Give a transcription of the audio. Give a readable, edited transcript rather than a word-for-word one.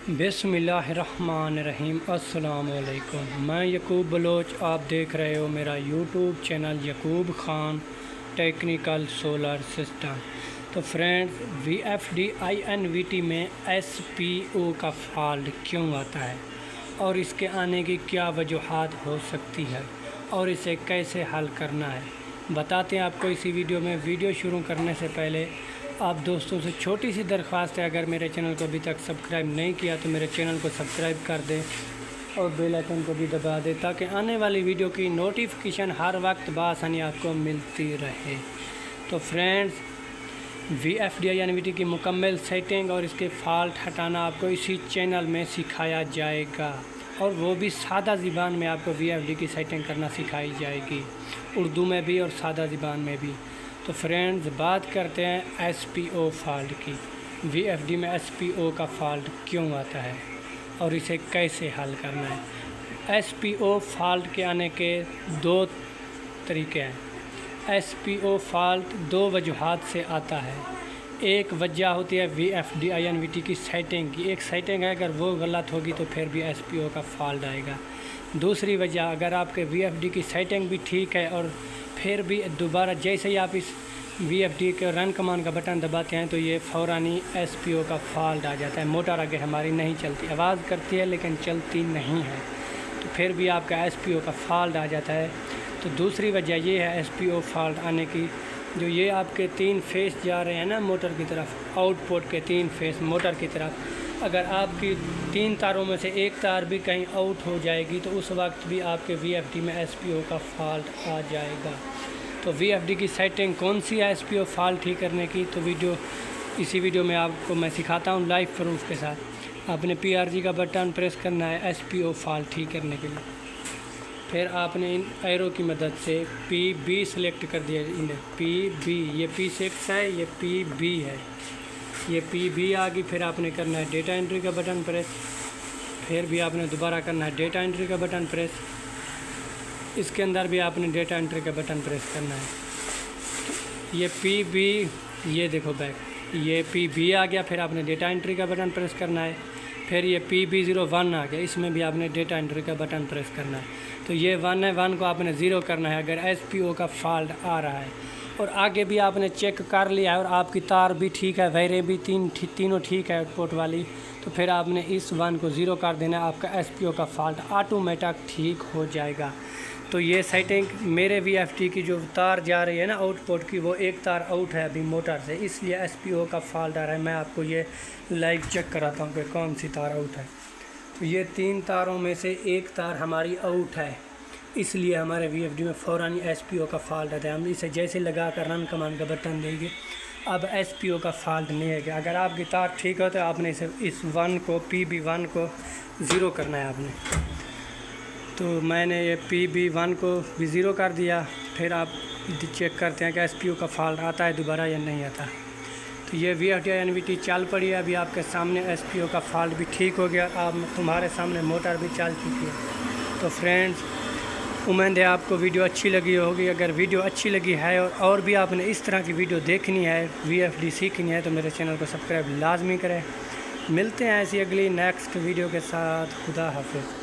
بسم اللہ الرحمن الرحیم۔ السلام علیکم، میں یعقوب بلوچ، آپ دیکھ رہے ہو میرا یوٹیوب چینل یعقوب خان ٹیکنیکل سولر سسٹم۔ تو فرینڈز، VFD-INVT میں SPO کا فالٹ کیوں آتا ہے اور اس کے آنے کی کیا وجوہات ہو سکتی ہے اور اسے کیسے حل کرنا ہے، بتاتے ہیں آپ کو اسی ویڈیو میں۔ ویڈیو شروع کرنے سے پہلے آپ دوستوں سے چھوٹی سی درخواست ہے، اگر میرے چینل کو ابھی تک سبسکرائب نہیں کیا تو میرے چینل کو سبسکرائب کر دیں اور بیل آئیکن کو بھی دبا دیں تاکہ آنے والی ویڈیو کی نوٹیفیکیشن ہر وقت بآسانی آپ کو ملتی رہے۔ تو فرینڈز، VFD-INVT کی مکمل سیٹنگ اور اس کے فالٹ ہٹانا آپ کو اسی چینل میں سکھایا جائے گا، اور وہ بھی سادہ زبان میں آپ کو VFD کی سیٹنگ کرنا سکھائی جائے گی، اردو میں بھی اور سادہ زبان میں بھی۔ تو فرینڈز، بات کرتے ہیں SPO فالٹ کی۔ VFD میں SPO کا فالٹ کیوں آتا ہے اور اسے کیسے حل کرنا ہے۔ SPO فالٹ کے آنے کے دو طریقے ہیں۔ SPO فالٹ دو وجوہات سے آتا ہے۔ ایک وجہ ہوتی ہے VFD-INVT کی سیٹنگ کی، ایک سیٹنگ ہے، اگر وہ غلط ہوگی تو پھر بھی SPO کا فالٹ آئے گا۔ دوسری وجہ، اگر آپ کے VFD کی سیٹنگ بھی ٹھیک ہے اور پھر بھی دوبارہ جیسے ہی آپ اس VFD کے رن کمانڈ کا بٹن دباتے ہیں تو یہ فوراً ہی SPO کا فالٹ آ جاتا ہے۔ موٹر آگے ہماری نہیں چلتی، آواز کرتی ہے لیکن چلتی نہیں ہے، تو پھر بھی آپ کا SPO کا فالٹ آ جاتا ہے۔ تو دوسری وجہ یہ ہے SPO فالٹ آنے کی، جو یہ آپ کے 3 فیس جا رہے ہیں نا موٹر کی طرف، آؤٹ پٹ کے 3 فیس موٹر کی طرف، اگر آپ کی 3 تاروں میں سے ایک تار بھی کہیں آؤٹ ہو جائے گی تو اس وقت بھی آپ کے VFD میں SPO کا فالٹ آ جائے گا۔ تو VFD کی سیٹنگ کون سی ہے SPO فالٹ ٹھیک کرنے کی، تو اسی ویڈیو میں آپ کو میں سکھاتا ہوں لائیو پروف کے ساتھ۔ آپ نے PRG کا بٹن پریس کرنا ہے SPO فالٹ ٹھیک کرنے کے لیے، پھر آپ نے ان ایرو کی مدد سے PB سلیکٹ کر دیا، PB، یہ P6 ہے، یہ PB ہے، یہ PB آ گئی۔ پھر آپ نے کرنا ہے ڈیٹا انٹری کا بٹن پریس، پھر بھی آپ نے دوبارہ کرنا ہے ڈیٹا انٹری کا بٹن پریس، اس کے اندر بھی آپ نے ڈیٹا انٹری کا بٹن پریس کرنا ہے۔ یہ PB، یہ دیکھو بیک، یہ PB آ گیا، پھر آپ نے ڈیٹا انٹری کا بٹن پریس کرنا ہے۔ پھر یہ PB01 آ گیا، اس میں بھی آپ نے ڈیٹا انٹری کا بٹن پریس کرنا ہے۔ تو یہ 1 ہے، 1 کو آپ نے 0 کرنا ہے اگر SPO کا فالٹ آ رہا ہے، اور آگے بھی آپ نے چیک کر لیا ہے اور آپ کی تار بھی ٹھیک ہے، ویریں بھی تینوں ٹھیک ہے آؤٹ پٹ والی، تو پھر آپ نے اس 1 کو 0 کر دینا ہے، آپ کا SPO کا فالٹ آٹومیٹک ٹھیک ہو جائے گا۔ تو یہ سیٹنگ میرے VFD کی جو تار جا رہی ہے نا آؤٹ پٹ کی، وہ ایک تار آؤٹ ہے ابھی موٹر سے، اس لیے SPO کا فالٹ آ رہا ہے۔ میں آپ کو یہ لائیو چیک کراتا ہوں کہ کون سی تار آؤٹ ہے۔ تو یہ 3 تاروں میں سے ایک تار ہماری آؤٹ ہے، اس لیے ہمارے VFD میں فوراً ہی SPO کا فالٹ آتا ہے۔ ہم اسے جیسے لگا کر رن کمانڈ کا بٹن دیں گے، اب SPO کا فالٹ نہیں ہے گا۔ اگر آپ کی تار ٹھیک ہو تو آپ نے اس 1 کو PB1 کو 0 کرنا ہے آپ نے۔ تو میں نے یہ PB1 کو بھی 0 کر دیا، پھر آپ چیک کرتے ہیں کہ SPO کا فالٹ آتا ہے دوبارہ یا نہیں آتا۔ تو یہ VFD-INVT چل پڑی ہے، ابھی آپ کے سامنے SPO کا فالٹ بھی ٹھیک ہو گیا، تمہارے سامنے موٹر بھی چل چکی ہے۔ تو فرینڈز، امید ہے آپ کو ویڈیو اچھی لگی ہوگی۔ اگر ویڈیو اچھی لگی ہے اور بھی آپ نے اس طرح کی ویڈیو دیکھنی ہے، VFD سیکھنی ہے، تو میرے چینل کو سبسکرائب لازمی کریں۔ ملتے ہیں ایسی اگلی نیکسٹ ویڈیو کے ساتھ۔ خدا حافظ۔